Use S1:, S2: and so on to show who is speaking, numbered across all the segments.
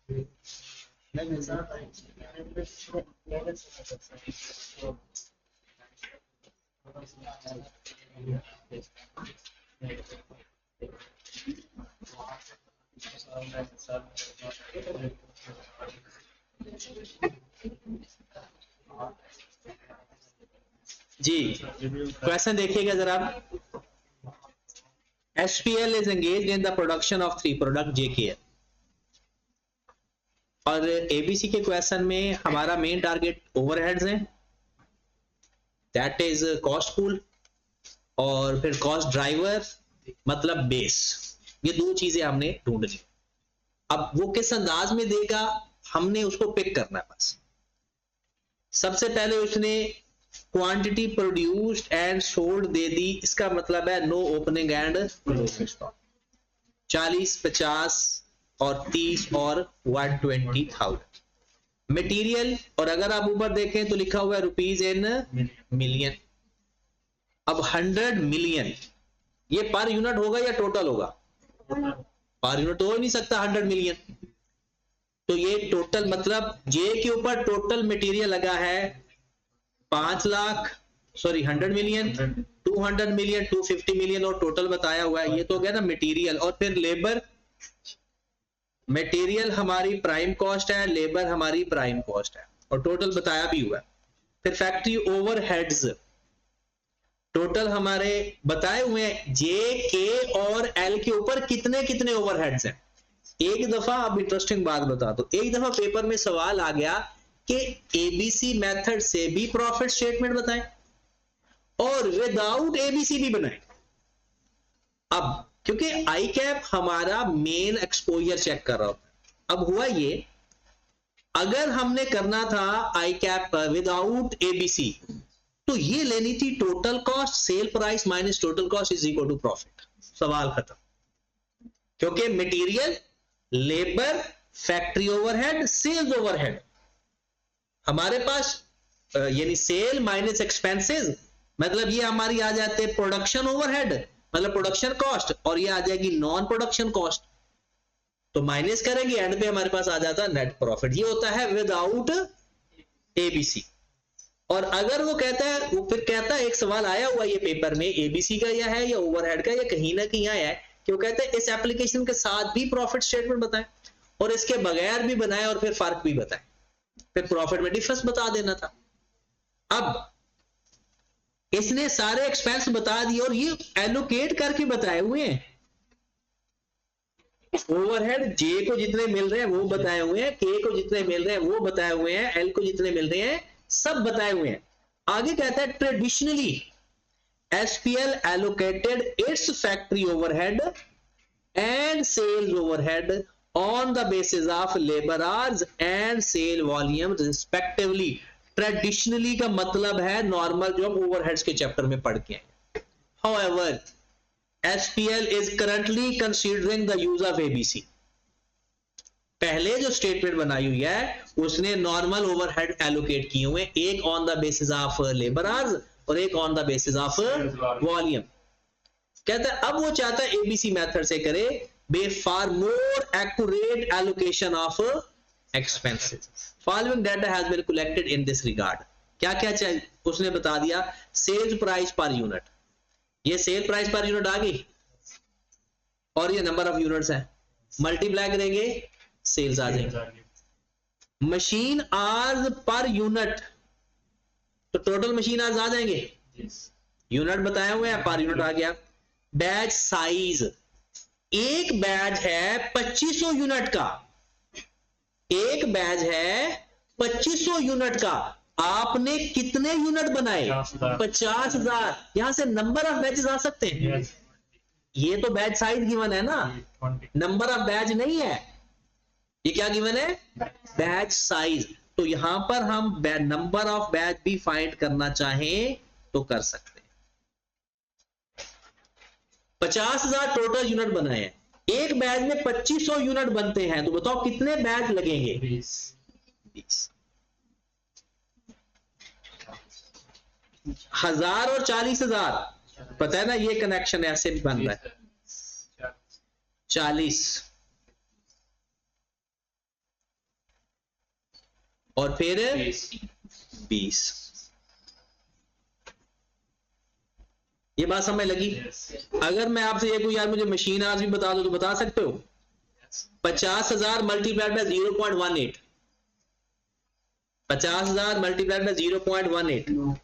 S1: जी question देखिएगा जरा। SPL is engaged in the production of 3 product JKL और ABC के क्वेश्चन में हमारा मेन टारगेट ओवरहेड्स है, दैट इज कॉस्ट पूल और फिर कॉस्ट ड्राइवर मतलब बेस। ये दो चीजें हमने ढूंढ ली। अब वो किस अंदाज में देगा हमने उसको पिक करना है बस। सबसे पहले उसने क्वांटिटी प्रोड्यूस्ड एंड सोल्ड दे दी, इसका मतलब है no opening and closing stock 40, 50 और 30 और 120,000 मटेरियल। और अगर आप ऊपर देखें तो लिखा हुआ है रुपीज इन मिलियन। अब 100 मिलियन ये पर यूनिट होगा या टोटल होगा? पर यूनिट तो हो ही नहीं सकता 100 मिलियन। तो ये टोटल मतलब जे के ऊपर टोटल मटेरियल लगा है 5 lakh, sorry 100 million, 200 million, 250 million और टोटल बताया हुआ है। ये तो हो गया ना मटेरियल। और फिर लेबर, मटेरियल हमारी प्राइम कॉस्ट है, लेबर हमारी प्राइम कॉस्ट है और टोटल बताया भी हुआ है। फिर फैक्ट्री ओवरहेड्स टोटल हमारे बताए हुए हैं, जे के और एल के ऊपर कितने कितने ओवरहेड्स हैं। एक दफा अब इंटरेस्टिंग बात बता दो, एक दफा पेपर में सवाल आ गया कि एबीसी मेथड से भी प्रॉफिट स्टेटमेंट बताएं और विदाउट एबीसी भी बनाएं। अब क्योंकि आई कैप हमारा मेन एक्सपोजर चेक कर रहा होता है। अब हुआ ये, अगर हमने करना था आई कैप विदाउट एबीसी तो ये लेनी थी total cost, sale price minus total cost is equal to profit, सवाल खत्म। क्योंकि material, labour, factory overhead, sales overhead हमारे पास यानी सेल माइनस एक्सपेंसेस मतलब ये हमारी आ जाते हैं प्रोडक्शन ओवरहेड मतलब प्रोडक्शन कॉस्ट और ये आ जाएगी नॉन प्रोडक्शन कॉस्ट। तो माइनस करेंगे एंड पे हमारे पास आ जाता है नेट प्रॉफिट। ये होता है विदाउट एबीसी। और अगर वो कहता है, वो फिर कहता है, एक सवाल आया हुआ ये पेपर में एबीसी का या है या ओवरहेड का या कहीं ना कहीं आया है कि वो कहते हैं इस एप्लीकेशन के साथ भी प्रॉफिट स्टेटमेंट बताएं और इसके बगैर भी बनाए और फिर फर्क भी बताएं, फिर प्रॉफिट में डिफरेंस बता देना था। अब इसने सारे एक्सपेंस बता दिए और ये एलोकेट करके बताए हुए हैं। ओवरहेड जे को जितने मिल रहे हैं वो बताए हुए हैं, के को जितने मिल रहे हैं वो बताए हुए हैं, एल को जितने मिल रहे हैं सब बताए हुए हैं। आगे कहता है traditionally SPL allocated its factory overhead and sales overhead on the basis of labor hours and sale volume respectively। Traditionally का मतलब है नॉर्मल जो हम ओवरहेड्स के चैप्टर में पढ़ के आए। However, SPL is currently considering the use of ABC। पहले जो स्टेटमेंट बनाई हुई है उसने नॉर्मल ओवरहेड एलोकेट किए हुए, एक on the basis of labour hours और एक on the basis of volume. कहता है अब वो चाहता है एबीसी मेथड से करे बे far more accurate allocation of expenses। Following data has been collected in this regard। क्या क्या चाहिए उसने बता दिया, सेल्स प्राइस पर यूनिट, ये सेल प्राइस पर यूनिट आ गई और ये नंबर ऑफ यूनिट्स है, मल्टीप्लाई करेंगे सेल्स आ जाएंगे। मशीन आवर्स पर यूनिट तो टोटल मशीन आवर्स आ जाएंगे, यूनिट बताए हुए हैं पर यूनिट आ गया। बैच साइज, एक बैच है 2500 यूनिट का, एक बैच है 2500 यूनिट का, आपने कितने यूनिट बनाए? 50,000। यहां से नंबर ऑफ बैचेस आ सकते हैं। ये तो बैच साइज गिवन है ना, नंबर ऑफ बैच नहीं है। ये क्या गिवन है? Batch size. तो यहां पर हम नंबर ऑफ बैच भी फाइंड करना चाहें तो कर सकते हैं। 50,000 टोटल यूनिट बनाए हैं, एक बैच में 2500 यूनिट बनते हैं, तो बताओ कितने बैच लगेंगे? 20। 1000 और 40,000 पता है ना, ये कनेक्शन ऐसे भी बन रहा है। 40 और फिर 20। ये बात समझ लगी? अगर मैं आपसे ये कोई यार मुझे मशीन आज भी बता दो तो बता सकते हो? 50,000 मल्टीप्लाइड बाय 0.18, 50,000 मल्टीप्लाइड बाय 0.18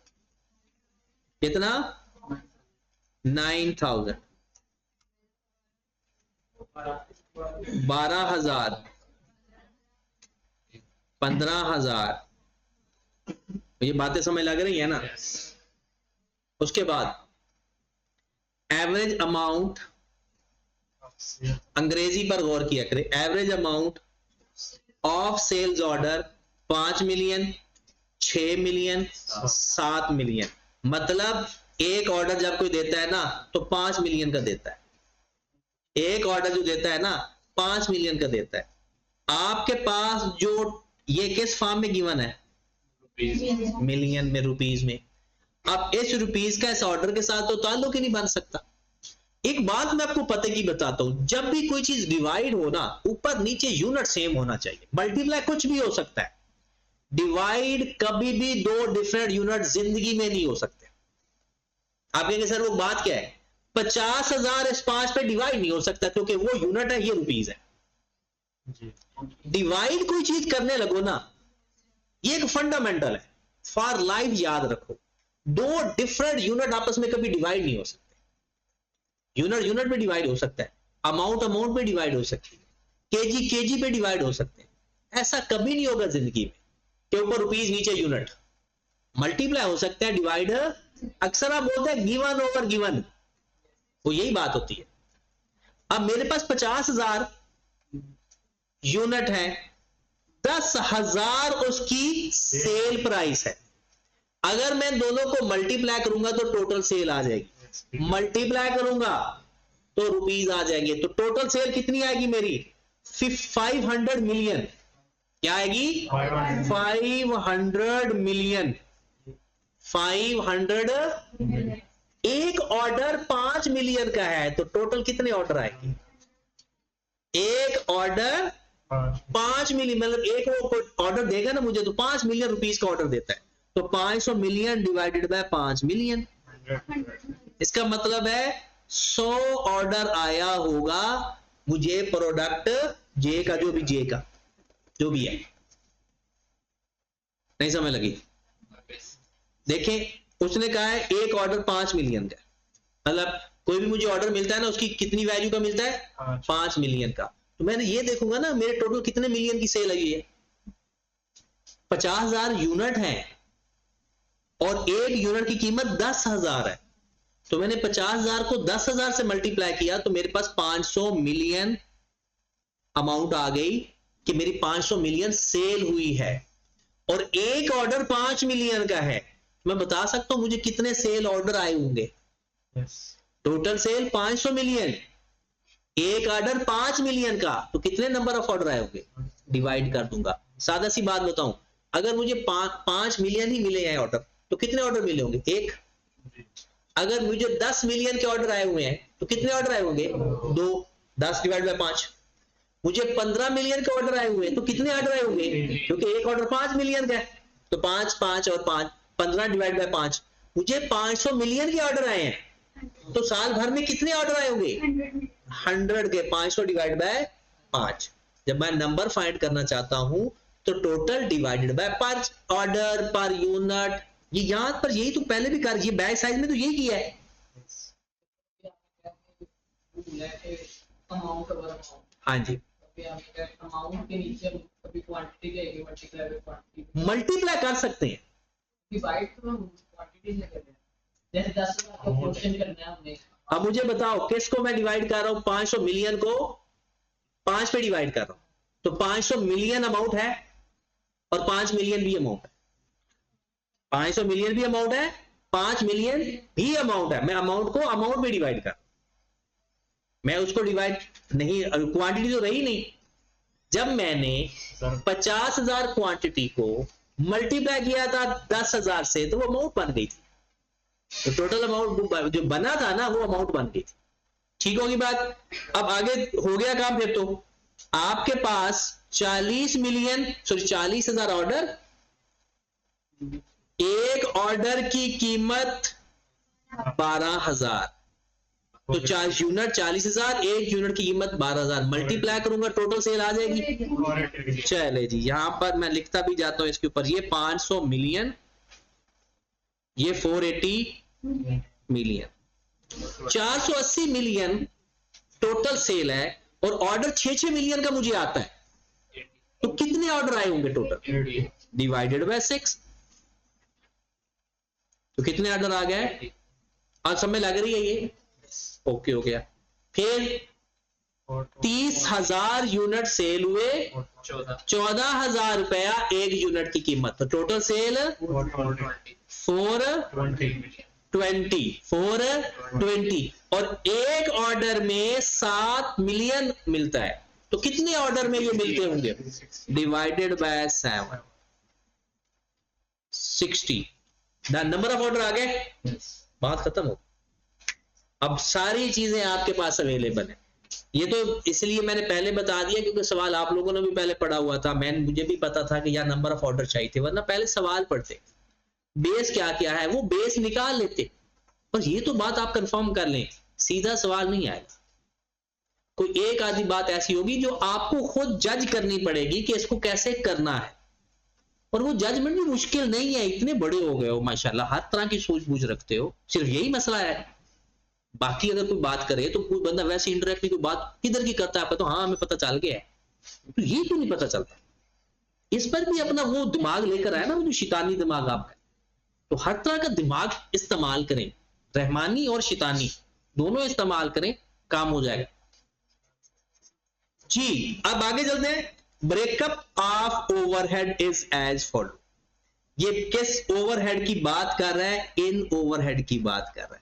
S1: कितना? 9,000। 12,000, 15,000। ये बातें समझ लग रही है ना? उसके बाद एवरेज अमाउंट, अंग्रेजी पर गौर किया करें। Average amount of sales order 5 million, 6 million, 7 million. मतलब एक ऑर्डर जब कोई देता है ना तो 5 मिलियन का देता है। एक ऑर्डर जो देता है ना 5 मिलियन का देता है। आपके पास जो ये किस फॉर्म में गिवन है? मिलियन में, रुपीज में। अब इस रुपीज का इस ऑर्डर के साथ तो ताल्लुक ही नहीं बन सकता। एक बात मैं आपको पते की बताता हूं, जब भी कोई चीज डिवाइड हो ना, ऊपर नीचे यूनिट सेम होना चाहिए। मल्टीप्लाई कुछ भी हो सकता है, डिवाइड कभी भी दो डिफरेंट यूनिट जिंदगी में नहीं हो सकते। आप कहेंगे सर वो बात क्या है? 50,000 इस 5 पे डिवाइड नहीं हो सकता क्योंकि वो यूनिट है, ये रुपीज है। डिवाइड कोई चीज करने लगो ना, ये एक फंडामेंटल है, फॉर लाइफ याद रखो। दो डिफरेंट यूनिट आपस में कभी डिवाइड नहीं हो सकते। यूनिट यूनिट पे डिवाइड हो सकता है, अमाउंट अमाउंट पे डिवाइड हो सकती है, केजी केजी पे डिवाइड हो सकते हैं। ऐसा कभी नहीं होगा जिंदगी में के ऊपर रुपीज नीचे यूनिट। मल्टीप्लाई हो सकता है, डिवाइड अक्सर आप बोलते हैं गिवन ओवर गिवन, वो यही बात होती है। अब मेरे पास 50,000 यूनिट है, 10,000 उसकी सेल प्राइस है। अगर मैं दोनों को मल्टीप्लाई करूंगा तो टोटल सेल आ जाएगी, मल्टीप्लाई करूंगा तो रुपीज आ जाएंगे। तो टोटल सेल कितनी आएगी मेरी? 500 मिलियन। क्या आएगी? 500 मिलियन। 500। एक ऑर्डर 5 मिलियन का है तो टोटल कितने ऑर्डर आएंगे? एक ऑर्डर 5 मिलियन, मतलब एक वो ऑर्डर देगा ना मुझे तो 5 मिलियन रुपीस का ऑर्डर देता है, तो 500 मिलियन डिवाइडेड बाय 5 मिलियन। इसका मतलब है 100 ऑर्डर आया होगा मुझे प्रोडक्ट जे का, जो भी जे का जो भी है। नहीं समझ लगी? देखें उसने कहा है एक ऑर्डर 5 मिलियन का, मतलब कोई भी मुझे ऑर्डर मिलता है ना उसकी कितनी वैल्यू का मिलता है? 5 मिलियन का। तो मैंने ये देखूंगा ना मेरे टोटल कितने मिलियन की सेल आई है। 50,000 यूनिट है और एक यूनिट की कीमत 10,000 है, तो मैंने 50,000 को 10,000 से मल्टीप्लाई किया तो मेरे पास 500 मिलियन अमाउंट आ गई कि मेरी 500 मिलियन सेल हुई है। और एक ऑर्डर 5 मिलियन का है, मैं बता सकता हूं मुझे कितने सेल ऑर्डर आए होंगे। टोटल सेल 500 मिलियन, एक ऑर्डर 5 मिलियन का, तो कितने नंबर ऑफ ऑर्डर आए होंगे? डिवाइड कर दूंगा। सादा सी बात बताऊं, अगर मुझे 5 मिलियन ही मिले हैं ऑर्डर तो कितने ऑर्डर मिले होंगे? एक। अगर मुझे 10 मिलियन के ऑर्डर आए हुए हैं तो कितने ऑर्डर आए होंगे? 2। 10 डिवाइड बाय 5। मुझे 15 मिलियन के ऑर्डर आए हुए हैं तो कितने ऑर्डर आए होंगे? क्योंकि एक ऑर्डर 5 मिलियन का है, तो 5 5 और 5, 15 डिवाइड बाय 5। मुझे 500 मिलियन के ऑर्डर आए हैं तो साल भर में कितने ऑर्डर आए होंगे? 100 के। 500 डिवाइड बाय 5। जब मैं नंबर फाइंड करना चाहता हूं तो टोटल डिवाइडेड बाय पर ऑर्डर पर यूनिट। ये यहां पर यही तो पहले भी कर, ये बैक साइड में तो यही किया है। हाँ जी,
S2: अमाउंट के नीचे कभी क्वांटिटी लेके
S1: मल्टीप्लाई कर सकते हैं।
S2: डिवाइड तो हम क्वांटिटी से कर रहे हैं, जैसे 10,000 का पोर्शन करना है हमने।
S1: अब मुझे बताओ किसको मैं डिवाइड कर रहा हूं? 500 मिलियन को 5 पे डिवाइड कर रहा हूं, तो 500 मिलियन अमाउंट है और 5 मिलियन भी अमाउंट है। 500 मिलियन भी अमाउंट है, 5 मिलियन भी अमाउंट है। मैं अमाउंट को अमाउंट में डिवाइड कर, मैं उसको डिवाइड नहीं, क्वांटिटी तो रही नहीं। जब मैंने 50,000 क्वांटिटी को मल्टीप्लाई किया था 10,000 से तो वो अमाउंट बन गई थी, तो टोटल अमाउंट जो बना था ना वो अमाउंट बन गई थी। ठीक होगी बात? अब आगे हो गया काम। फिर तो आपके पास 40 मिलियन, सॉरी 40,000 ऑर्डर एक ऑर्डर की कीमत 12,000, तो 4 यूनिट 40,000, एक यूनिट की कीमत 12,000, मल्टीप्लाई करूंगा टोटल सेल आ जाएगी। चले जी, यहां पर मैं लिखता भी जाता हूं इसके ऊपर, ये 500 मिलियन, ये 480 मिलियन, 480 मिलियन टोटल सेल है, और ऑर्डर 6 मिलियन का मुझे आता है, तो कितने ऑर्डर आए होंगे टोटल? डिवाइडेड बाय 6, तो कितने ऑर्डर आ गए? आज समय लग रही है ये? ओके हो गया। फिर 30,000 यूनिट सेल हुए, 14,000 रुपया एक यूनिट की कीमत, तो टोटल सेल 420, और एक ऑर्डर में 7 मिलियन मिलता है, तो कितने ऑर्डर में ये मिलते होंगे? Divided by 7, 60। Number of order आ गए, बात खत्म हो। अब सारी चीजें आपके पास अवेलेबल है। ये तो इसलिए मैंने पहले बता दिया क्योंकि सवाल आप लोगों ने भी पहले पढ़ा हुआ था, मुझे भी पता था कि यार नंबर ऑफ ऑर्डर चाहिए थे, वरना पहले सवाल पढ़ते बेस क्या क्या है वो बेस निकाल लेते। बस ये तो बात आप कंफर्म कर लें, सीधा सवाल नहीं आएगा। कोई एक आधी बात ऐसी होगी जो आपको खुद जज करनी पड़ेगी कि इसको कैसे करना है, और वो जजमेंट भी मुश्किल नहीं है। इतने बड़े हो गए हो माशाल्लाह, हर तरह की सूझबूझ रखते हो, सिर्फ यही मसला है। बाकी अगर कोई बात करे तो कोई बंदा वैसे इंडायरेक्टली कोई बात किधर की करता है, आपका तो हाँ हमें पता चल गया है, तो ये क्यों नहीं पता चलता? इस पर भी अपना वो दिमाग लेकर आए ना, वो जो शैतानी दिमाग आपका, तो हर तरह का दिमाग इस्तेमाल करें, रहमानी और शैतानी दोनों इस्तेमाल करें, काम हो जाएगा जी। अब आगे चलते हैं। Breakup of overhead is as follow. ये किस ओवरहेड की बात कर रहा है? इन ओवरहेड की बात कर रहा है।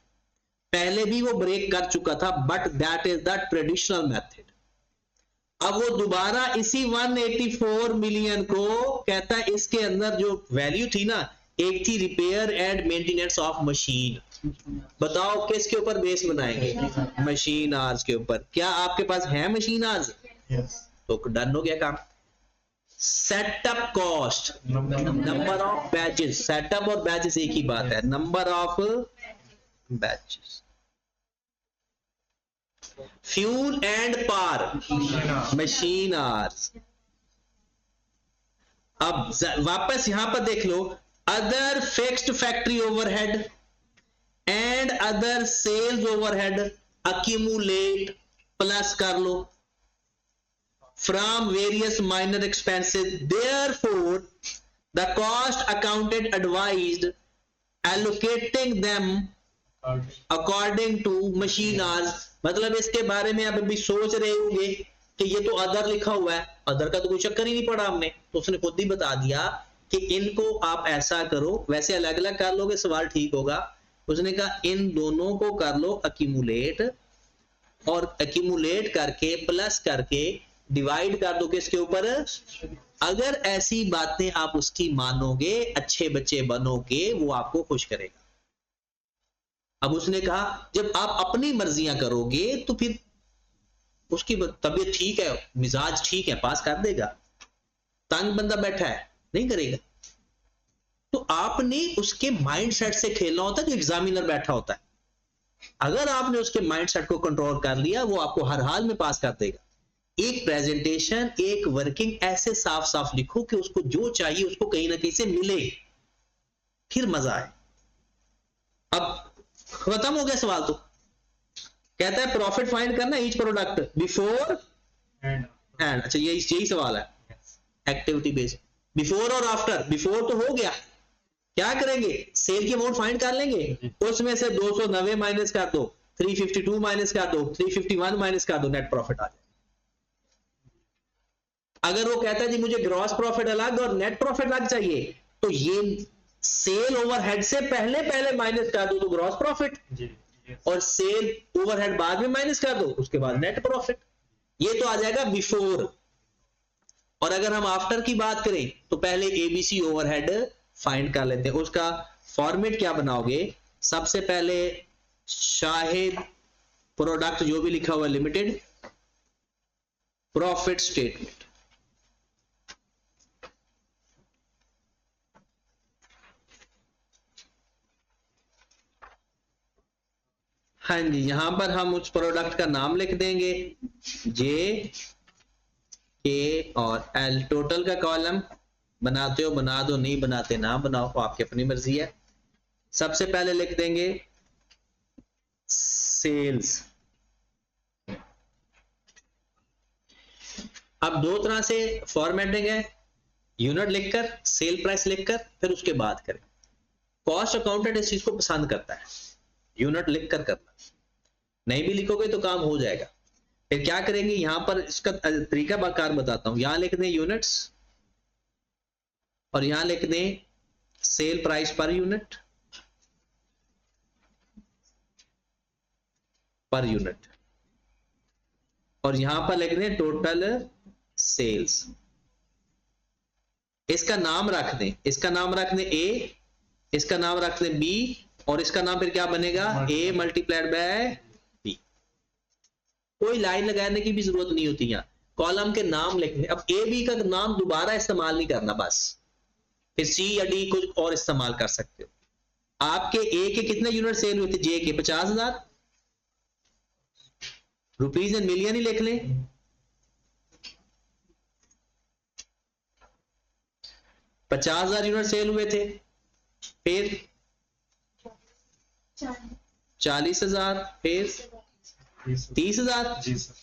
S1: पहले भी वो ब्रेक कर चुका था, but that is the traditional method. अब वो दोबारा इसी 184 मिलियन को कहता है, इसके अंदर जो वैल्यू थी ना, एक थी repair and maintenance of machine. बताओ किसके ऊपर बेस बनाएंगे? मशीन आवर्स के ऊपर। क्या आपके पास है मशीन आवर्स? तो डन हो गया काम। Setup cost, number of batches, setup और बैचेस एक ही बात है, number of batches. Fuel and power, machine hours. अब वापस यहां पर देख लो, other fixed factory overhead and other sales overhead accumulate, plus कर लो from various minor expenses, therefore the cost accountant advised allocating them according to machine hours। मतलब इसके बारे में आप अभी सोच रहे होंगे कि ये तो अदर लिखा हुआ है, अदर का तो कोई चक्कर ही नहीं पड़ा हमने, तो उसने खुद ही बता दिया कि इनको आप ऐसा करो, वैसे अलग अलग कर लोगे सवाल ठीक होगा। उसने कहा इन दोनों को कर लो अक्यूमुलेट, और अक्यूमुलेट करके प्लस करके डिवाइड कर दो किसके ऊपर? अगर ऐसी बातें आप उसकी मानोगे, अच्छे बच्चे बनोगे, वो आपको खुश करेगा। अब उसने कहा जब आप अपनी मर्जियां करोगे तो फिर उसकी तबीयत ठीक है, मिजाज ठीक है, पास कर देगा। तंग बंदा बैठा है, नहीं करेगा। तो आपने उसके माइंडसेट से खेलना होता है जो एग्जामिनर बैठा होता है। अगर आपने उसके माइंडसेट को कंट्रोल कर लिया, वो आपको हर हाल में पास कर देगा। एक प्रेजेंटेशन, एक वर्किंग ऐसे साफ साफ लिखो कि उसको जो चाहिए उसको कहीं ना कहीं से मिले, फिर मजा आए। अब खत्म हो गया सवाल। तो कहता है प्रॉफिट फाइंड करना ईच प्रोडक्ट बिफोर एंड। अच्छा यही सवाल है, एक्टिविटी बेस्ड। बिफोर और आफ्टर। बिफोर तो हो गया, क्या करेंगे? सेल की अमाउंट फाइंड कर लेंगे, उसमें से 290 माइनस कर दो, 352 माइनस कर दो, 351 माइनस कर दो, नेट प्रॉफिट आ जाए। अगर वो कहता है जी मुझे ग्रॉस प्रॉफिट अलग और नेट प्रॉफिट अलग चाहिए, तो ये सेल ओवरहेड से पहले पहले माइनस कर दो तो ग्रॉस प्रॉफिट, और सेल ओवरहेड बाद में माइनस कर दो, उसके बाद नेट प्रॉफिट। ये तो आ जाएगा बिफोर। और अगर हम आफ्टर की बात करें तो पहले एबीसी ओवरहेड फाइंड कर लेते हैं। उसका फॉर्मेट क्या बनाओगे? सबसे पहले शाहिद प्रोडक्ट जो भी लिखा हुआ लिमिटेड, प्रॉफिट स्टेटमेंट। हाँ जी, यहां पर हम उस प्रोडक्ट का नाम लिख देंगे, जे के और एल। टोटल का कॉलम बनाते हो बना दो, नहीं बनाते ना बनाओ, आपकी अपनी मर्जी है। सबसे पहले लिख देंगे सेल्स। अब दो तरह से फॉर्मेटिंग है, यूनिट लिखकर, सेल प्राइस लिखकर, फिर उसके बाद करें। कॉस्ट अकाउंटेंट इस चीज को पसंद करता है, यूनिट लिखकर करना। नहीं भी लिखोगे तो काम हो जाएगा। फिर क्या करेंगे, यहां पर इसका तरीका बाकार बताता हूं। यहां लिख दें यूनिट्स और यहां लिख दें sale price per unit, per unit, और यहां पर लिख दें टोटल सेल्स। इसका नाम रख दें, इसका नाम रख दें ए, इसका नाम रख दें बी, और इसका नाम फिर क्या बनेगा, ए मल्टीप्लाइड बाय बी। कोई लाइन लगाने की भी जरूरत नहीं होती, यहां कॉलम के नाम लिखने। अब ए बी का नाम दोबारा इस्तेमाल नहीं करना, बस फिर सी या डी कुछ और इस्तेमाल कर सकते हो। आपके ए के कितने यूनिट सेल हुए थे, जे के 50,000 रुपीज एंड मिलियन ही लिख लें। 50,000 यूनिट सेल हुए थे, फिर 40,000, फिर 30,000।
S3: जी सर।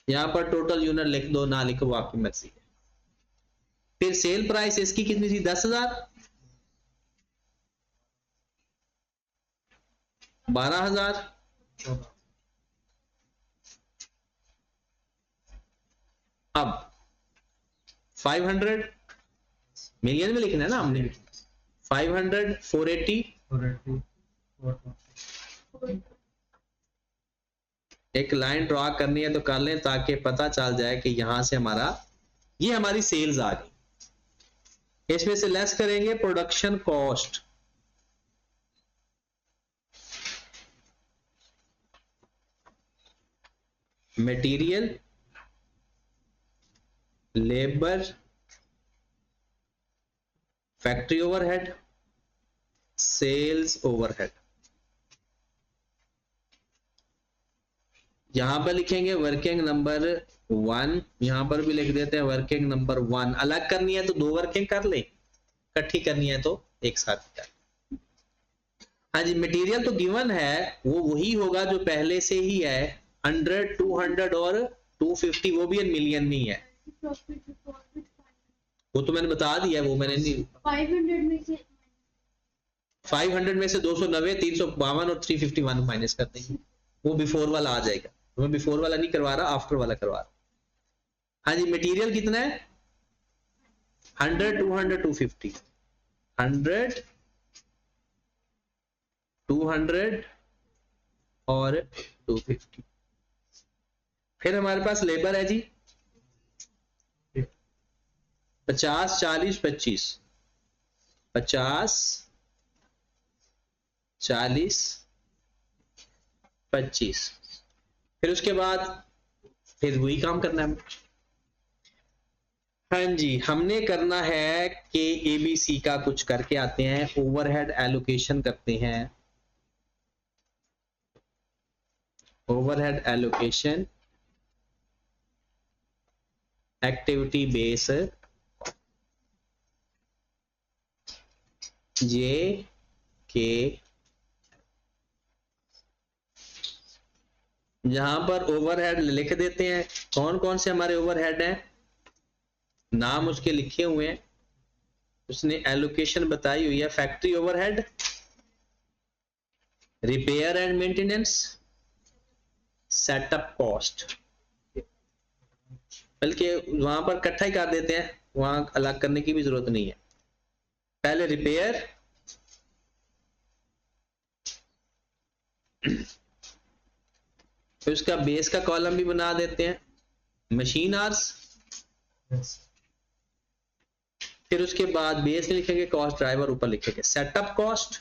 S1: यहां पर टोटल यूनिट लिख दो, ना लिखो वो आपकी मर्जी है। फिर सेल प्राइस इसकी कितनी थी, 10,000, 12,000, अब 500 मिलियन में लिखना है ना हमने, 500, 480, एक लाइन ड्रॉ करनी है तो कर लें, ताकि पता चल जाए कि यहां से हमारा, ये हमारी सेल्स आ गई। इसमें से लेस करेंगे production cost, material, labour, factory overhead, sales overhead. यहां पर लिखेंगे वर्किंग नंबर 1, यहां पर भी लिख देते हैं वर्किंग नंबर 1। अलग करनी है तो दो वर्किंग कर ले, इकट्ठी करनी है तो एक साथ कर। हाँ जी, मटेरियल तो गिवन है, वो वही होगा जो पहले से ही है, 100, 200 और 250, वो भी मिलियन नहीं है, वो तो मैंने बता दिया, वो मैंने नहीं। 500 में से 290, 352 और 351 माइनस कर देंगे, वो बिफोर वाला आ जाएगा। तो मैं बिफोर वाला नहीं करवा रहा, आफ्टर वाला करवा रहा। हाँ जी, मटेरियल कितना है, 100, 200, 250, 100, 200 और 250। फिर हमारे पास लेबर है जी 50, 40, 25, 50, 40, 25। फिर उसके बाद फिर वही काम करना है। हाँ जी, हमने करना है कि एबीसी का कुछ करके आते हैं, ओवरहेड एलोकेशन करते हैं, ओवरहेड एलोकेशन, एक्टिविटी बेस, जे के, यहां पर ओवरहेड लिख देते हैं। कौन कौन से हमारे ओवरहेड हैं, नाम उसके लिखे हुए हैं, उसने एलोकेशन बताई हुई है। Factory overhead, repair and maintenance, setup cost, बल्कि वहां पर इकट्ठा ही कर देते हैं, वहां अलग करने की भी जरूरत नहीं है। पहले रिपेयर, फिर उसका बेस का कॉलम भी बना देते हैं, मशीन आवर्स, फिर उसके बाद बेस लिखेंगे कॉस्ट ड्राइवर, ऊपर लिखेंगे setup cost,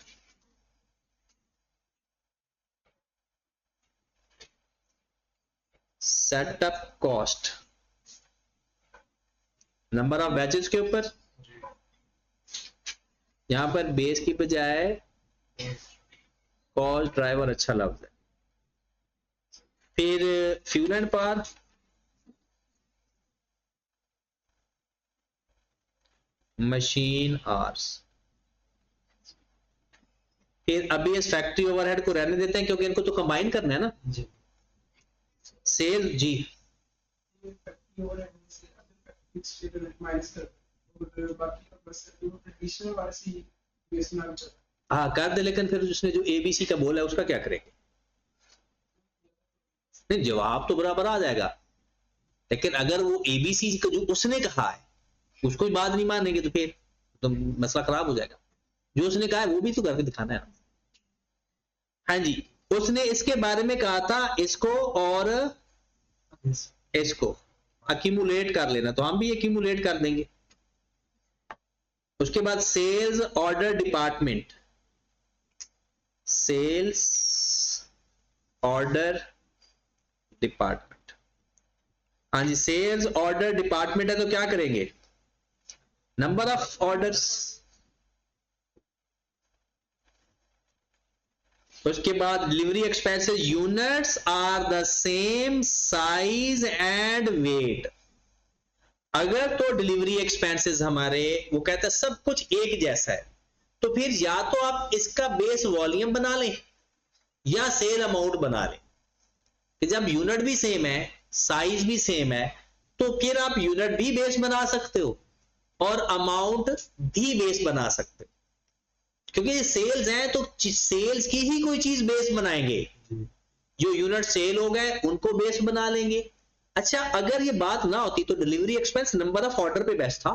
S1: setup cost, number of batches के ऊपर, यहां पर बेस की बजाय कॉस्ट ड्राइवर अच्छा लफ्ज है। फिर fuel and power, machine hours. फिर अभी इस फैक्ट्री ओवरहेड को रहने देते हैं क्योंकि इनको तो कंबाइन करना है ना
S3: जी।
S1: सेल जी।
S4: फैक्ट्री और फिक्स माइनस कर और बाकी का बस ट्रेडिशनल वाले से बेस में चलता है।
S1: हाँ कर दे, लेकिन फिर उसने जो एबीसी का बोला है उसका क्या करेंगे? नहीं जवाब तो बराबर आ जाएगा, लेकिन अगर वो एबीसी का जो उसने कहा है उसको ही बात नहीं मानेंगे तो फिर तो मसला खराब हो जाएगा। जो उसने कहा है वो भी तो करके दिखाना है ना। हाँ जी, उसने इसके बारे में कहा था इसको और इसको अक्यूमुलेट कर लेना, तो हम भी अक्यूमुलेट कर देंगे। उसके बाद sales order department, sales order department. हाँ जी, सेल्स ऑर्डर डिपार्टमेंट है तो क्या करेंगे? Number of orders. उसके बाद delivery expenses, units are the same size and weight. अगर तो डिलीवरी एक्सपेंसेस हमारे वो कहता है सब कुछ एक जैसा है, तो फिर या तो आप इसका बेस वॉल्यूम बना लें या सेल अमाउंट बना लें। कि जब यूनिट भी सेम है, साइज भी सेम है, तो फिर आप यूनिट भी बेस बना सकते हो और अमाउंट भी बेस बना सकते हो, क्योंकि ये सेल्स हैं तो सेल्स की ही कोई चीज बेस बनाएंगे। जो यूनिट सेल हो गए उनको बेस बना लेंगे। अच्छा, अगर ये बात ना होती तो delivery expense number of order पे बेस था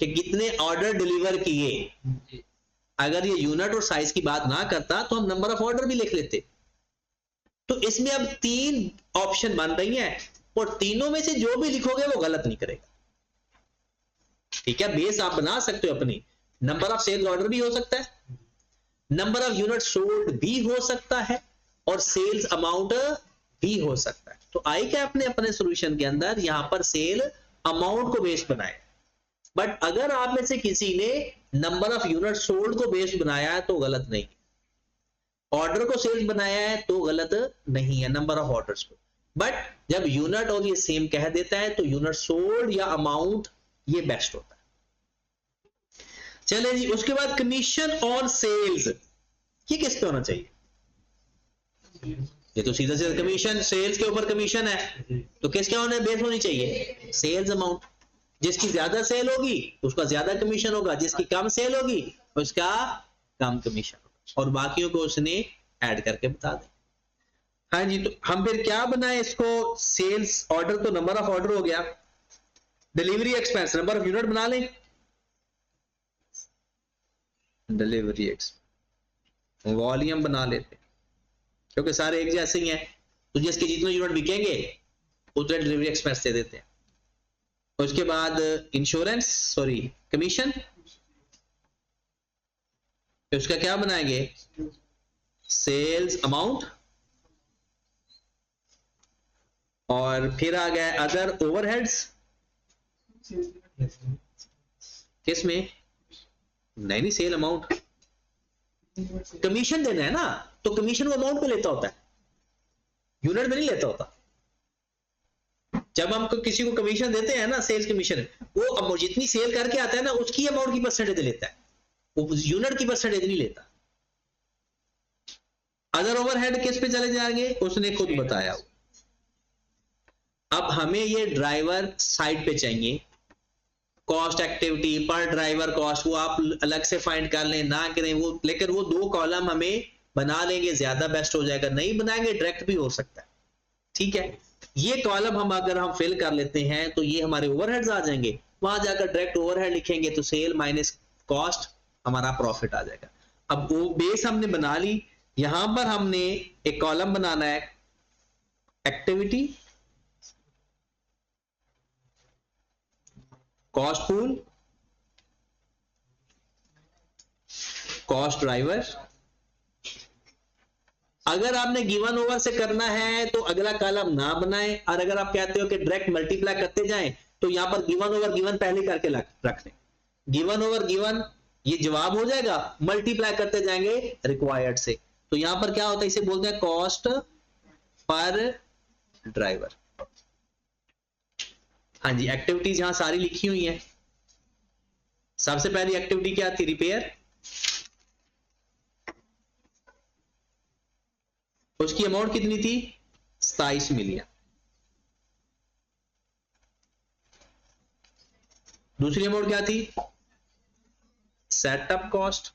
S1: कि कितने ऑर्डर डिलीवर किए। अगर ये यूनिट और साइज की बात ना करता तो हम नंबर ऑफ ऑर्डर भी लिख लेते। तो इसमें अब 3 ऑप्शन बन रही हैं और तीनों में से जो भी लिखोगे वो गलत नहीं करेगा। ठीक है, बेस आप बना सकते हो अपनी। नंबर ऑफ सेल्स ऑर्डर भी हो सकता है, नंबर ऑफ यूनिट सोल्ड भी हो सकता है और सेल्स अमाउंट भी हो सकता है। तो आई क्या अपने अपने सॉल्यूशन के अंदर यहां पर सेल अमाउंट को बेस बनाए। बट अगर आप में से किसी ने नंबर ऑफ यूनिट सोल्ड को बेस बनाया है तो गलत नहीं, ऑर्डर को सेल्स बनाया है तो गलत नहीं है, नंबर ऑफ ऑर्डर्स को। बट जब यूनिट और ये सेम कह देता है तो यूनिट सोल्ड या अमाउंट ये बेस्ट होता है। चले जी, उसके बाद कमीशन ऑन सेल्स, ये किस पे होना चाहिए? ये तो सीधा सीधा कमीशन, सेल्स के ऊपर कमीशन है तो किस क्या होना बेस होनी चाहिए? Sales amount. जिसकी ज्यादा सेल होगी उसका ज्यादा कमीशन होगा, जिसकी कम सेल होगी उसका कम कमीशन होगा, और बाकियों को उसने ऐड करके बता दे। हाँ जी, तो हम फिर क्या बनाए इसको? सेल्स ऑर्डर तो नंबर ऑफ ऑर्डर हो गया, delivery expense number of unit बना लें, डिलीवरी एक्सपेंस वॉल्यूम बना लेते क्योंकि सारे एक जैसे ही हैं, तो जिसके जितने यूनिट बिकेंगे उतने डिलीवरी एक्सपेंस दे देते हैं। उसके बाद इंश्योरेंस सॉरी कमीशन, तो उसका क्या बनाएंगे? सेल्स अमाउंट, और फिर आ गया अदर ओवरहेड्स। किसमें? नहीं सेल अमाउंट, कमीशन देना है ना, तो कमीशन वो अमाउंट पे लेता होता है, यूनिट में नहीं लेता होता। जब हम किसी को कमीशन देते हैं ना, सेल्स कमीशन, वो जितनी सेल करके आता है ना उसकी अमाउंट की परसेंटेज लेता है, वो यूनिट की परसेंटेज नहीं लेता। अदर ओवरहेड किस पे चले जाएंगे उसने खुद बताया। अब हमें ये ड्राइवर साइड पे चाहिए, कॉस्ट एक्टिविटी पर ड्राइवर कॉस्ट, वो आप अलग से फाइंड कर लें ना करें वो, लेकिन वो 2 कॉलम हमें बना लेंगे ज्यादा बेस्ट हो जाएगा। नहीं बनाएंगे डायरेक्ट भी हो सकता है। ठीक है, ये कॉलम हम अगर हम फिल कर लेते हैं तो ये हमारे ओवरहेड्स आ जाएंगे। वहां जाकर डायरेक्ट ओवरहेड लिखेंगे तो सेल माइनस कॉस्ट हमारा प्रॉफिट आ जाएगा। अब वो बेस हमने बना ली, यहां पर हमने एक कॉलम बनाना है activity, cost pool, cost driver. अगर आपने गिवन ओवर से करना है तो अगला कॉलम ना बनाएं, और अगर आप कहते हो कि डायरेक्ट मल्टीप्लाई करते जाएं तो यहां पर गिवन ओवर गिवन पहले करके रख लें। गिवन ओवर गिवन ये जवाब हो जाएगा, मल्टीप्लाई करते जाएंगे रिक्वायर्ड से। तो यहां पर क्या होता है, इसे बोलते हैं कॉस्ट पर ड्राइवर। हाँ जी, एक्टिविटीज यहां सारी लिखी हुई हैं। सबसे पहली एक्टिविटी क्या थी, रिपेयर। उसकी अमाउंट कितनी थी, 27 मिलियन। दूसरी अमाउंट क्या थी, सेटअप कॉस्ट।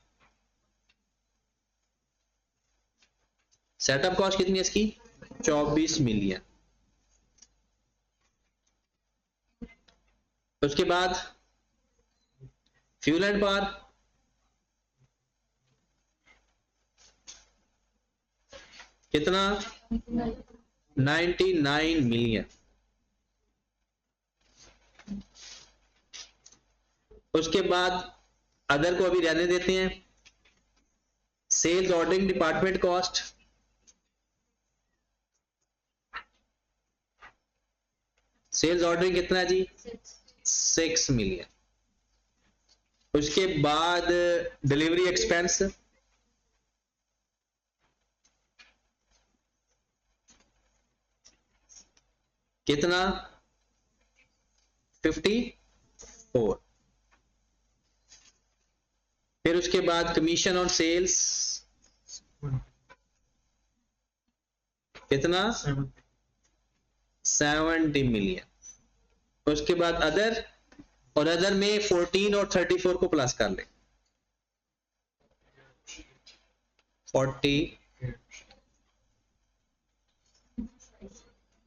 S1: सेटअप कॉस्ट कितनी है इसकी, 24 मिलियन। उसके बाद फ्यूल एंड पावर, कितना, 99 मिलियन। उसके बाद अदर को अभी रहने देते हैं। Sales ordering department cost, sales ordering कितना है जी, 6 मिलियन। उसके बाद डिलीवरी एक्सपेंस, कितना, 54। फिर उसके बाद कमीशन ऑन सेल्स, कितना, 70 मिलियन। उसके बाद अदर, और अदर में 14 और 34 को प्लस कर ले, 40।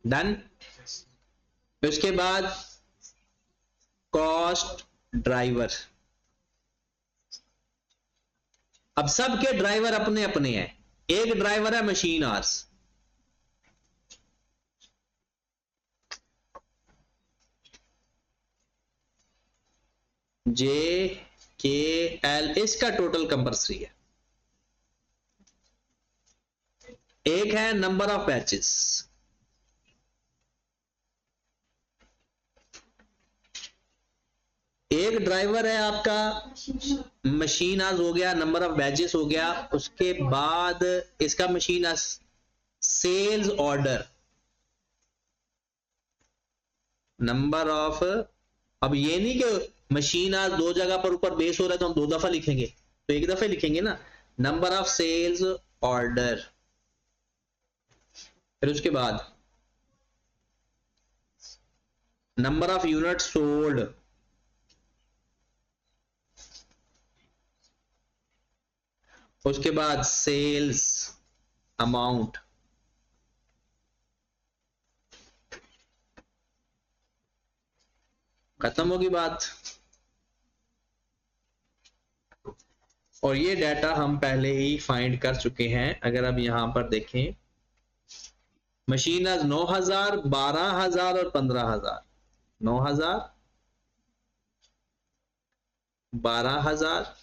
S1: डन। उसके बाद कॉस्ट ड्राइवर। अब सबके ड्राइवर अपने अपने हैं। एक ड्राइवर है मशीन आर्स, JKL, इसका टोटल कंपल्सरी है। एक है नंबर ऑफ बैचेस, एक ड्राइवर है आपका मशीन आज हो गया, नंबर ऑफ बैचेस हो गया। उसके बाद इसका मशीन आज सेल्स ऑर्डर, नंबर ऑफ, अब ये नहीं कि मशीन आज दो जगह पर ऊपर बेस हो रहा है तो हम 2 दफा लिखेंगे, तो एक दफा लिखेंगे ना, नंबर ऑफ सेल्स ऑर्डर। फिर उसके बाद नंबर ऑफ यूनिट सोल्ड, उसके बाद सेल्स अमाउंट, खत्म होगी बात। और ये डाटा हम पहले ही फाइंड कर चुके हैं। अगर अब यहां पर देखें, मशीन आज 9000, 12000 और 15000, 9000, 12000,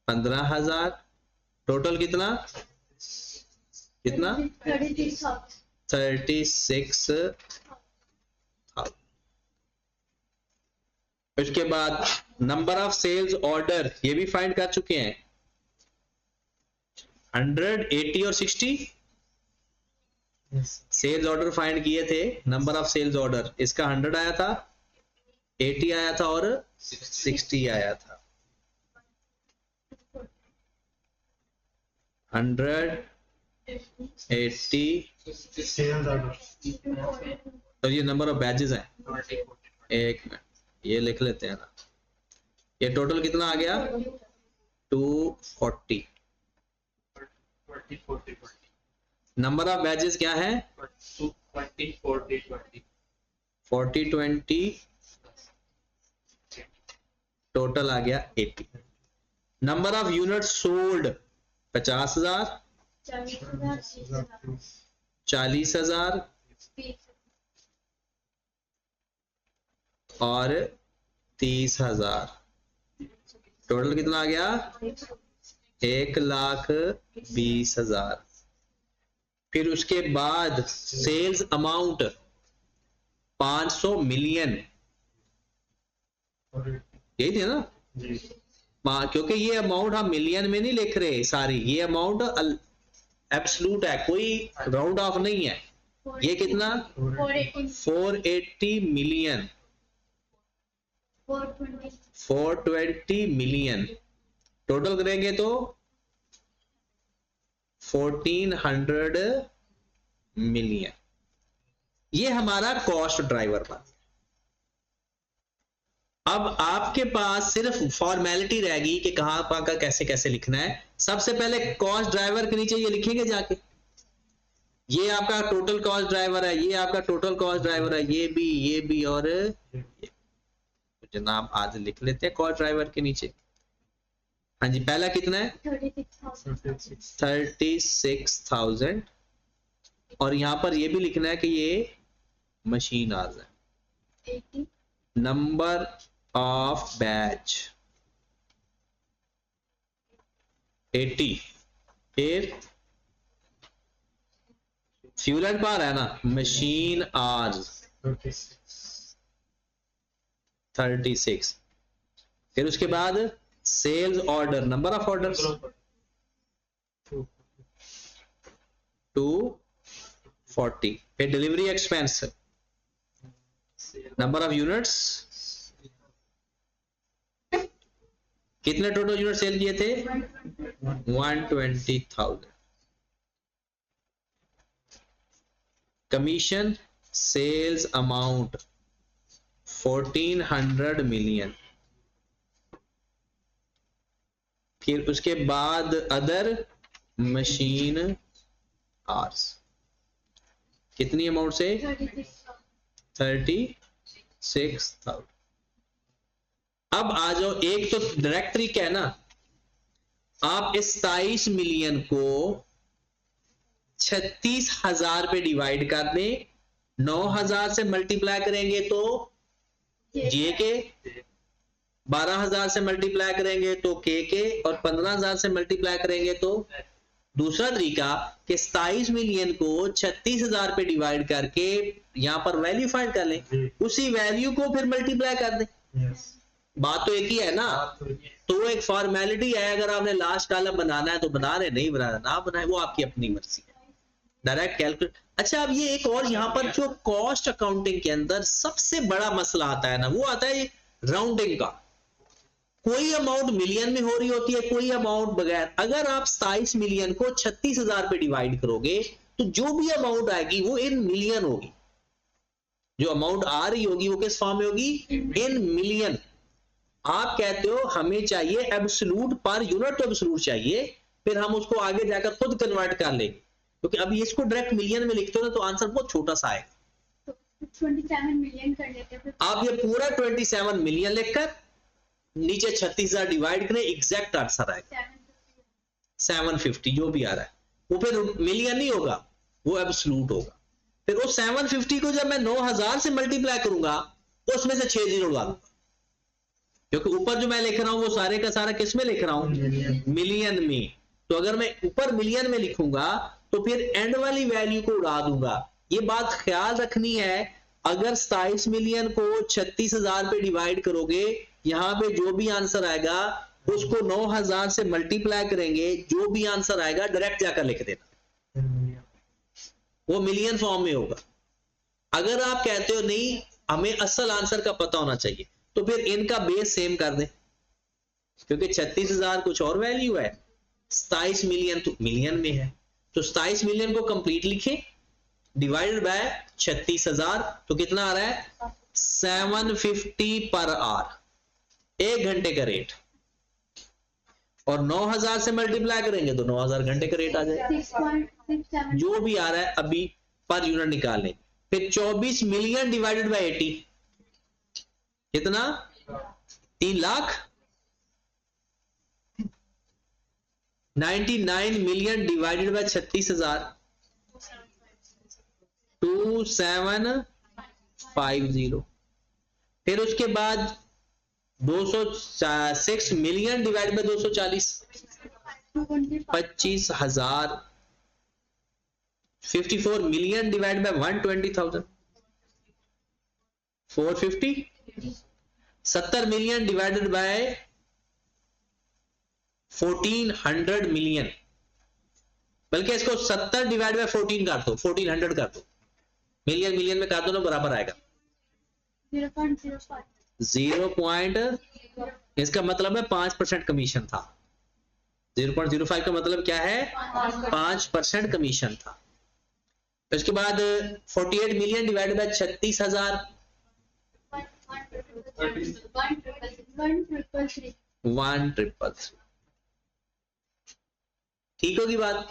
S1: 15000, टोटल कितना, कितना, 36। उसके बाद नंबर ऑफ सेल्स ऑर्डर, ये भी फाइंड कर चुके हैं, 100, 80 और 60। सेल्स ऑर्डर फाइंड किए थे, नंबर ऑफ सेल्स ऑर्डर, इसका 100 आया था, 80 आया था और 60 आया था। 100, 80, तो ये नंबर ऑफ बैचेस हैं। एक मिनट, ये लिख लेते हैं ना, ये टोटल कितना आ गया, 240। नंबर ऑफ बैचेस क्या है, 40, 20, टोटल आ गया 80। नंबर ऑफ यूनिट सोल्ड 50,000, 40,000 और 30,000, टोटल कितना आ गया, 1,20,000। फिर उसके बाद सेल्स अमाउंट 500 मिलियन, यही थे ना, क्योंकि ये अमाउंट हम मिलियन में नहीं लिख रहे सारी, ये अमाउंट एब्सोल्यूट है, कोई राउंड ऑफ नहीं है। ये कितना 480 मिलियन 420 मिलियन टोटल करेंगे तो 1400 मिलियन। ये हमारा कॉस्ट ड्राइवर बन गया। अब आपके पास सिर्फ फॉर्मेलिटी रहेगी कि कहां का कैसे कैसे लिखना है। सबसे पहले कॉस्ट ड्राइवर के नीचे ये लिखेंगे जाके, ये आपका टोटल कॉस्ट ड्राइवर है, ये आपका टोटल कॉस्ट ड्राइवर है, ये भी और ये। जनाब आज लिख लेते हैं कॉस्ट ड्राइवर के नीचे। हाँ जी, पहला कितना है 36,000 और यहां पर ये भी लिखना है कि ये मशीन आवर्स है। नंबर ऑफ बैच 80, फिर फ्यूल एंड पावर है ना, मशीन आवर्स 36, फिर उसके बाद sales order, number of orders 240, फिर delivery expense, number of units, कितने टोटल यूनिट सेल किए थे 120,000, कमीशन सेल्स अमाउंट 1400 मिलियन, फिर उसके बाद अदर मशीन आवर्स कितनी अमाउंट से 36,000। अब आ जाओ, एक तो डायरेक्ट तरीका है ना, आप इस 27 मिलियन को 36,000 पे डिवाइड कर दें, 9,000 से मल्टीप्लाई करेंगे तो जे के, 12,000 से मल्टीप्लाई करेंगे तो के, और 15,000 से मल्टीप्लाई करेंगे तो। दूसरा तरीका कि 27 मिलियन को 36,000 पे डिवाइड करके यहां पर वैल्यू फाइंड कर लें, उसी वैल्यू को फिर मल्टीप्लाई कर दें। बात तो एक ही है ना, तो एक फॉर्मेलिटी है, अगर आपने लास्ट कॉलम बनाना है तो बना रहे, नहीं बनाना ना बनाए, वो आपकी अपनी मर्जी है, डायरेक्ट कैलकुलेट। अच्छा, अब ये एक और यहाँ पर जो कॉस्ट अकाउंटिंग के अंदर सबसे बड़ा मसला आता है ना, वो आता है राउंडिंग का। कोई अमाउंट मिलियन में हो रही होती है, कोई अमाउंट बगैर। अगर आप 27 मिलियन को 36,000 पे डिवाइड करोगे तो जो भी अमाउंट आएगी वो इन मिलियन होगी, जो अमाउंट आ रही होगी वो किस फॉर्म में होगी, इन मिलियन। आप कहते हो हमें चाहिए एब्सोल्यूट पर यूनिट, तो एब्सोल्यूट चाहिए, फिर हम उसको आगे जाकर खुद कन्वर्ट कर लेंगे, क्योंकि अभी इसको डायरेक्ट मिलियन में लिखते हो ना तो आंसर बहुत छोटा सा आएगा।
S3: 27 मिलियन कर लेते हैं।
S1: आप ये पूरा 27 मिलियन लिखकर नीचे 36,000 डिवाइड करें, एग्जैक्ट आंसर आएगा 750, जो भी आ रहा है वो फिर मिलियन नहीं होगा, वो एब्सोल्यूट होगा। फिर उस 750 को जब मैं 9,000 से मल्टीप्लाई करूंगा उसमें से 6 जीरो ला दूंगा, क्योंकि ऊपर जो मैं लिख रहा हूं वो सारे का सारा किस में लिख रहा हूं, मिलियन में। तो अगर मैं ऊपर मिलियन में लिखूंगा तो फिर एंड वाली वैल्यू को उड़ा दूंगा। ये बात ख्याल रखनी है, अगर 27 मिलियन को 36,000 पे डिवाइड करोगे, यहां पे जो भी आंसर आएगा उसको 9,000 से मल्टीप्लाई करेंगे, जो भी आंसर आएगा डायरेक्ट जाकर लिख देना, वो मिलियन फॉर्म में होगा। अगर आप कहते हो नहीं हमें असल आंसर का पता होना चाहिए, तो फिर इनका बेस सेम कर दें, क्योंकि 36,000 कुछ और वैल्यू है, 27 मिलियन तो मिलियन में है, तो 27 मिलियन को कंप्लीट लिखें डिवाइडेड बाय 36,000, तो कितना आ रहा है 750 पर आवर, 1 घंटे का रेट। और 9,000 से मल्टीप्लाई करेंगे तो 9,000 घंटे का रेट आ जाएगा, जो भी आ रहा है अभी पर यूनिट निकालें। फिर 24 मिलियन डिवाइडेड बाय 80 कितना 3 लाख। 99 million divided by 36,000 2750। फिर उसके बाद 206 million divide by 240 25,000। 54 million divide by 120,000 450। 70 million divided by 1400 million, बल्कि इसको 70 डिवाइड बाय 14 कर दो, 1400 कर दो, मिलियन मिलियन में कर दो ना, बराबर आएगा
S3: 0.05
S1: 0. इसका मतलब है 5% कमीशन था। 0.05 का मतलब क्या है? 5% कमीशन था। उसके बाद 48 मिलियन डिवाइड बाय 36,000, 1,333। ठीक होगी बात।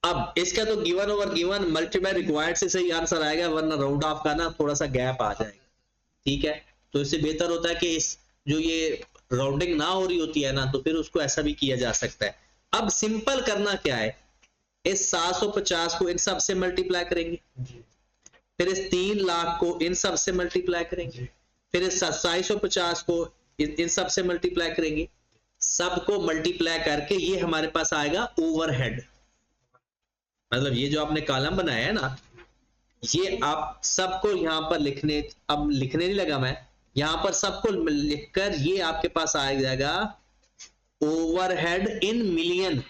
S1: अब इसका तो given over given multiply required से सही आंसर आएगा, वरना राउंड ऑफ का ना थोड़ा सा गैप आ जाएगा। ठीक है, तो इससे बेहतर होता है कि इस जो ये राउंडिंग ना हो रही होती है ना, तो फिर उसको ऐसा भी किया जा सकता है। अब सिंपल करना क्या है, इस 750 को इन सब से मल्टीप्लाई करेंगे, फिर इस 3 लाख को इन सब से मल्टीप्लाई करेंगे, फिर इस 2750 को इन सब से मल्टीप्लाई करेंगे, सबको मल्टीप्लाई करके ये हमारे पास आएगा ओवरहेड। मतलब ये जो आपने कॉलम बनाया है ना, ये आप सबको यहां पर लिखने, अब लिखने नहीं लगा मैं, यहां पर सबको लिखकर ये आपके पास आ जाएगा overhead in million,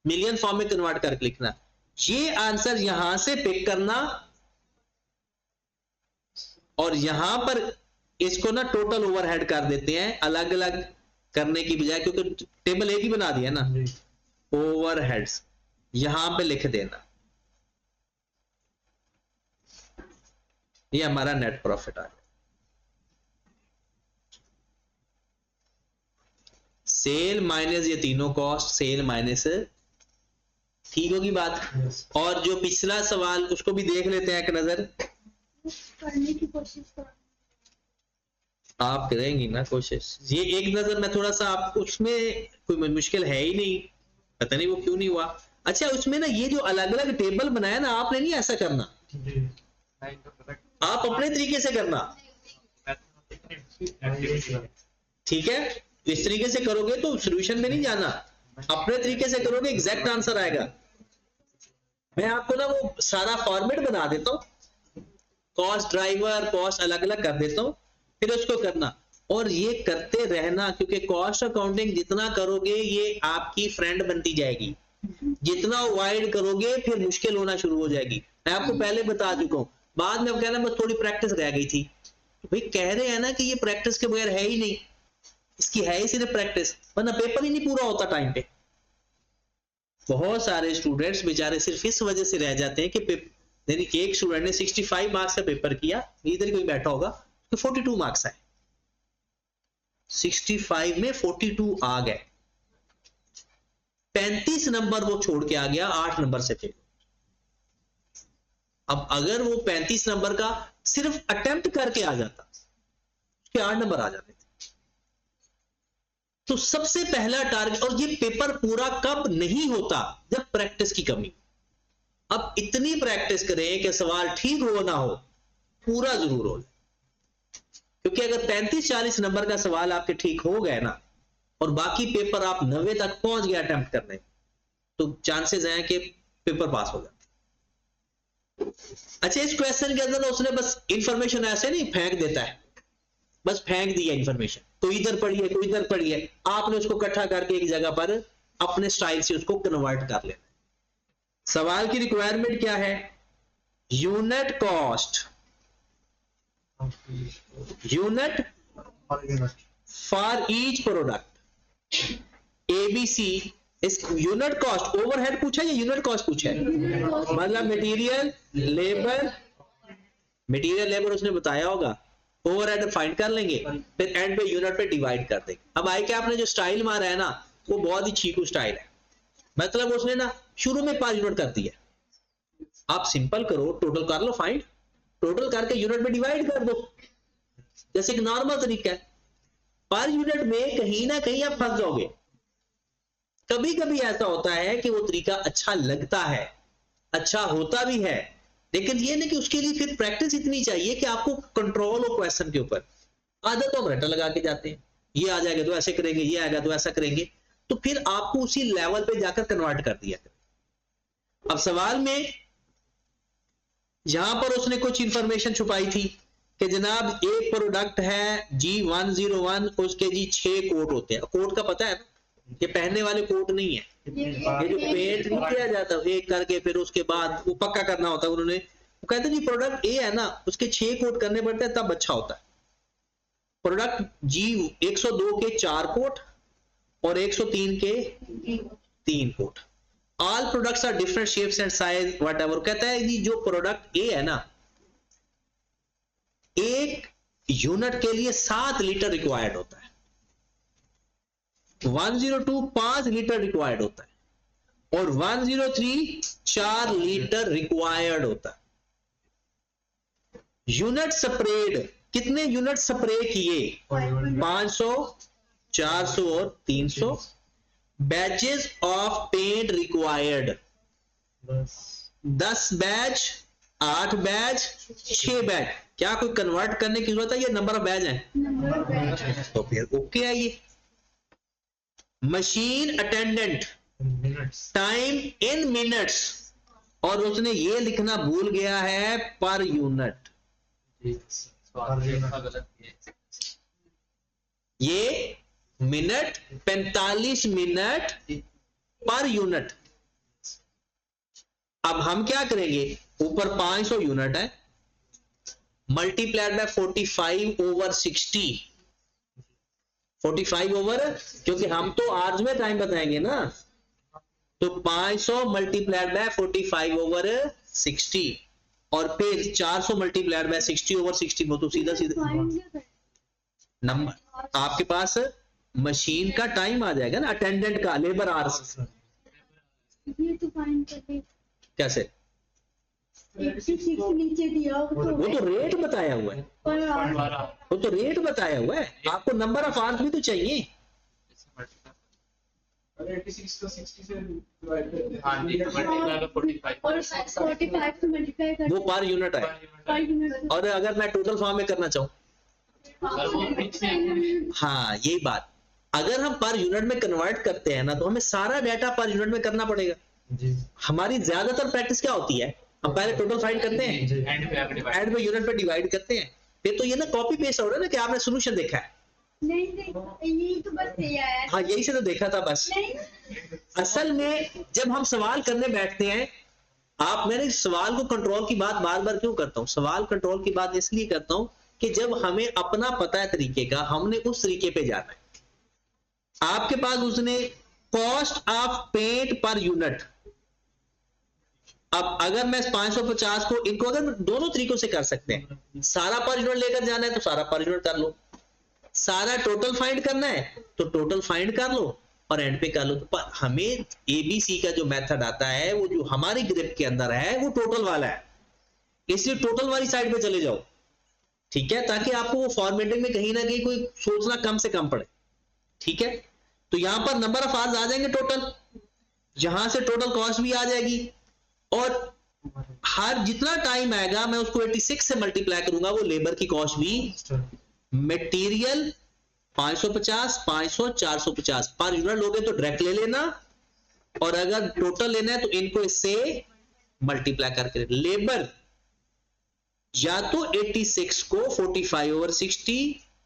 S1: million form में कन्वर्ट करके लिखना। ये आंसर यहां से पिक करना और यहां पर इसको ना टोटल ओवरहेड कर देते हैं, अलग अलग करने की बजाय, क्योंकि टेबल एक ही बना दिया ना। ओवरहेड्स यहां पे लिख देना, ये हमारा नेट प्रॉफिट आ गया। सेल माइनस ये तीनों कॉस्ट, सेल माइनस, ठीक होगी बात। और जो पिछला सवाल उसको भी देख लेते हैं एक नजर।
S3: करने की कोशिश करो।
S1: आप करेंगी ना कोशिश, ये एक नजर में थोड़ा सा, आप उसमें कोई मुश्किल है ही नहीं, पता नहीं वो क्यों नहीं हुआ। अच्छा, उसमें ना ये जो अलग अलग टेबल बनाया ना, आपने नहीं ऐसा करना, आप अपने तरीके से करना। ठीक है, इस तरीके से करोगे तो सॉल्यूशन में नहीं जाना, अपने तरीके से करोगे एग्जैक्ट आंसर आएगा। मैं आपको ना वो सारा फॉर्मेट बना देता हूं, कॉस्ट ड्राइवर, कॉस्ट अलग अलग कर देता हूं, फिर उसको करना और ये करते रहना, क्योंकि कॉस्ट अकाउंटिंग जितना करोगे ये आपकी फ्रेंड बनती जाएगी, जितना अवॉइड करोगे फिर मुश्किल होना शुरू हो जाएगी। मैं आपको पहले बता चुका हूं, बाद में अब कहना बस थोड़ी प्रैक्टिस रह गई थी। भाई कह रहे हैं ना कि ये प्रैक्टिस के बगैर है ही नहीं, इसकी है ही सिर्फ प्रैक्टिस, वरना पेपर ही नहीं पूरा होता टाइम पे। बहुत सारे स्टूडेंट्स बेचारे सिर्फ इस वजह से रह जाते हैं कि यानी एक स्टूडेंट ने 65 मार्क्स का पेपर किया, इधर कोई बैठा होगा तो 42 मार्क्स आए, 65 में 42 आ गए, 35 नंबर वो छोड़ के आ गया, 8 नंबर से फेल। अब अगर वो 35 नंबर का सिर्फ अटेम्प्ट करके आ जाता, उसके 8 नंबर आ जाते थे। तो सबसे पहला टारगेट, और ये पेपर पूरा कब नहीं होता, जब प्रैक्टिस की कमी। अब इतनी प्रैक्टिस करें कि सवाल ठीक हो ना हो, पूरा जरूर हो। क्योंकि अगर 35-40 नंबर का सवाल आपके ठीक हो गए ना, और बाकी पेपर आप 90 तक पहुंच गए अटेम्प्ट करने, तो चांसेस हैं कि पेपर पास हो जाए। अच्छा, इस क्वेश्चन के अंदर उसने बस इंफॉर्मेशन ऐसे नहीं फेंक देता है, बस फेंक दिया इंफॉर्मेशन, कोई इधर पढ़िए कोई इधर पढ़िए, आपने उसको इकट्ठा करके एक जगह पर अपने स्टाइल से उसको कन्वर्ट कर लेना। सवाल की रिक्वायरमेंट क्या है? Unit cost, unit for each product, ABC. इस यूनिट कॉस्ट, ओवरहेड पूछा या यूनिट कॉस्ट पूछा है? मतलब मटेरियल लेबर, मटेरियल लेबर उसने बताया होगा, ओवरहेड फाइंड कर लेंगे, फिर एंड पे यूनिट पे डिवाइड कर देंगे। अब आई के आपने जो स्टाइल मारा है ना, वो बहुत ही चीकू स्टाइल है। मतलब उसने ना शुरू में 5 यूनिट कर दिया, आप सिंपल करो, टोटल कर लो, फाइंड, टोटल करके यूनिट में डिवाइड कर दो, जैसे एक नॉर्मल तरीका है। पर यूनिट में कहीं ना कहीं आप फंस जाओगे। कभी कभी ऐसा होता है कि वो तरीका अच्छा लगता है, अच्छा होता भी है, लेकिन ये नहीं कि उसके लिए फिर प्रैक्टिस इतनी चाहिए कि आपको कंट्रोल हो क्वेश्चन के ऊपर। आदत तो हम रट्टा लगा के जाते हैं, ये आ जाएगा तो ऐसे करेंगे, ये आएगा तो ऐसा करेंगे, तो फिर आपको उसी लेवल पे जाकर कन्वर्ट कर दिया। अब सवाल में यहां पर उसने कुछ इंफॉर्मेशन छुपाई थी कि जनाब एक प्रोडक्ट है G101, उसके जी 6 कोट होते हैं। कोट का पता है ना, ये पहनने वाले कोट नहीं है, ये जो पेंट नहीं किया जाता एक करके फिर उसके बाद वो पक्का करना होता है, उन्होंने वो कहते हैं जी प्रोडक्ट ए है ना उसके 6 कोट करने पड़ते हैं तब अच्छा होता है। प्रोडक्ट जी 102 के 4 कोट और 103 के 3 coat. All products are different shapes and size whatever. कहता है जी जो प्रोडक्ट ए है ना, एक यूनिट के लिए 7 लीटर रिक्वायर्ड होता है, 102 5 लीटर रिक्वायर्ड होता है और 103 4 लीटर रिक्वायर्ड होता है। यूनिट स्प्रेड, कितने यूनिट स्प्रे किए? 500 400 और 300। Batches of paint required 10 batch 8 batch 6 batch. क्या कोई कन्वर्ट करने की जरूरत है? ये नंबर ऑफ बैच है तो फिर ओके है। ये machine attendant time in minutes और उसने ये लिखना भूल गया है पर यूनिट। ये मिनट 45 मिनट पर यूनिट। अब हम क्या करेंगे, ऊपर 500 यूनिट है मल्टीप्लाइड बाय 45 ओवर 60, 45 ओवर, क्योंकि हम तो आवर्स में टाइम बताएंगे ना, तो 500 मल्टीप्लाइड बाय 45 ओवर 60 और फिर 400 मल्टीप्लाइड बाय 60 ओवर 60 वो तो सीधा सीधा नंबर आपके पास मशीन का टाइम आ जाएगा ना, अटेंडेंट का लेबर आवर्स।
S3: ये तो फाइन करते
S1: कैसे?
S3: 86 नीचे दिया
S1: वो तो रेट बताया हुआ है, वो तो रेट बताया हुआ है, आपको नंबर ऑफ आवर्स भी तो चाहिए।
S4: अरे 86 को 60 से डिवाइड करते हैं।
S2: हाँ जी, मल्टीप्लाई बाय 45
S3: और 45 से मल्टीप्लाई कर
S1: वो पर यूनिट है।
S3: पर यूनिट
S1: और अगर मैं टोटल फॉर्म में करना चाहूं,
S3: हाँ
S1: हाँ यही बात, अगर हम पर यूनिट में कन्वर्ट करते हैं ना तो हमें सारा डाटा पर यूनिट में करना पड़ेगा। हमारी ज्यादातर प्रैक्टिस क्या होती है, हम पहले टोटल फाइंड करते हैं,
S2: एंड पे आके डिवाइड
S1: एंड पे यूनिट पे डिवाइड करते हैं, फिर तो ये ना कॉपी पेस्ट हो रहा है ना कि आपने सोल्यूशन देखा है।
S3: नहीं यही तो बस ये आया
S1: हाँ यही से तो देखा था बस।
S3: नहीं
S1: असल में जब हम सवाल करने बैठते हैं, आप, मैंने सवाल को कंट्रोल की बात बार बार क्यों करता हूं, सवाल कंट्रोल की बात इसलिए करता हूं कि जब हमें अपना पता है तरीके का, हमने उस तरीके पे जाना है। आपके पास उसने cost of paint per unit, अब अगर मैं 550 को, इनको अगर दोनों तरीकों से कर सकते हैं, सारा पर यूनिट लेकर जाना है तो सारा पर यूनिट कर लो, सारा टोटल फाइंड करना है तो टोटल फाइंड कर लो और एंड पे कर लो। तो पर हमें एबीसी का जो मेथड आता है वो जो हमारी ग्रिप के अंदर है वो टोटल वाला है, इसलिए टोटल वाली साइड पे चले जाओ, ठीक है, ताकि आपको वो फॉर्मेटिंग में कहीं ना कहीं कोई सोचना कम से कम पड़े, ठीक है। तो यहां पर नंबर ऑफ आवर्स आ जाएंगे टोटल, यहां से टोटल कॉस्ट भी आ जाएगी और हर जितना टाइम आएगा मैं उसको 86 से मल्टीप्लाई करूंगा, वो लेबर की कॉस्ट भी, मटेरियल 550 500 450 पर यूनिट लोगे तो डायरेक्ट ले लेना, और अगर टोटल लेना है तो इनको इससे मल्टीप्लाई करके, लेबर या तो 86 को 45 ओवर 60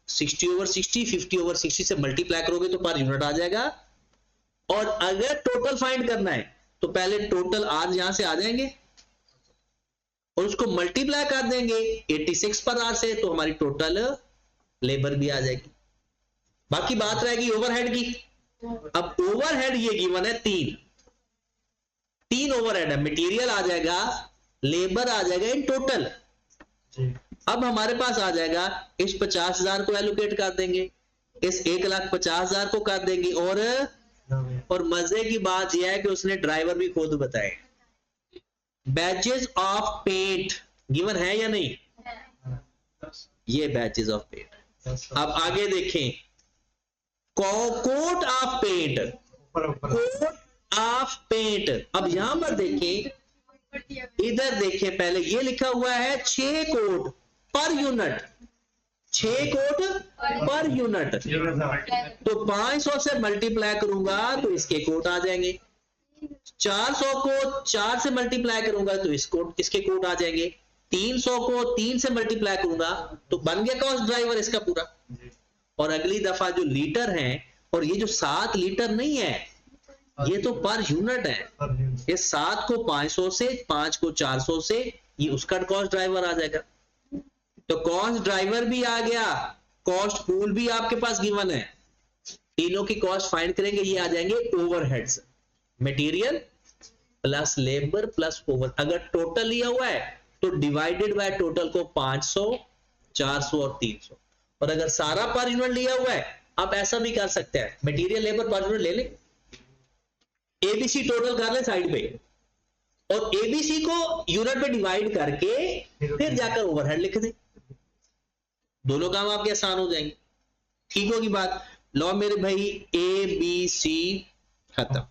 S1: 60 ओवर 60 50 ओवर 60 से मल्टीप्लाई करोगे तो पर यूनिट आ जाएगा, और अगर टोटल फाइंड करना है तो पहले टोटल आर यहां से आ जाएंगे और उसको मल्टीप्लाई कर देंगे 86 पर आर से, तो हमारी टोटल लेबर भी आ जाएगी। बाकी बात रहेगी ओवरहेड की। अब ओवरहेड ये गिवन है 3 ओवरहेड है, मटेरियल आ जाएगा, लेबर आ जाएगा इन टोटल। अब हमारे पास आ जाएगा, इस 50,000 को एलोकेट कर देंगे, इस 1,50,000 को कर देंगे, और मजे की बात यह है कि उसने ड्राइवर भी खुद बताए। बैचेस ऑफ पेंट गिवन है या नहीं, ये बैचेस ऑफ पेंट। अब आगे देखें, coat of paint, coat of paint. अब यहां पर देखें, इधर देखें, पहले ये लिखा हुआ है 6 coat per unit, 6 coat per unit, तो 500 से मल्टीप्लाई करूंगा तो इसके कोट आ जाएंगे, 400 को 4 से मल्टीप्लाई करूंगा तो इसके कोट आ जाएंगे, 300 को 3 से मल्टीप्लाई करूंगा तो बन गया कॉस्ट ड्राइवर इसका पूरा। और अगली दफा जो लीटर है और ये जो 7 लीटर नहीं है, ये तो पर यूनिट है। ये 7 को 500 से, 5 को 400 से, ये उसका कॉस्ट ड्राइवर आ जाएगा। तो कॉस्ट ड्राइवर भी आ गया, कॉस्ट पूल भी आपके पास गिवन है, तीनों की कॉस्ट फाइंड करेंगे, ये आ जाएंगे overheads, material plus labour plus over. अगर टोटल लिया हुआ है तो डिवाइडेड बाय टोटल को 500, 400 और 300। और अगर सारा पर यूनिट लिया हुआ है, आप ऐसा भी कर सकते हैं, मटेरियल लेबर पर यूनिट ले लें, एबीसी टोटल कर ले साइड पे, और एबीसी को यूनिट पे डिवाइड करके फिर जाकर ओवरहेड लिख दें। दोनों काम आपके आसान हो जाएंगे। ठीक होगी बात? लो मेरे भाई, ए बी सी खत्म।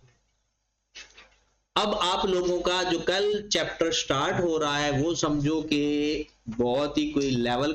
S1: अब आप लोगों का जो कल चैप्टर स्टार्ट हो रहा है वो समझो कि बहुत ही कोई लेवल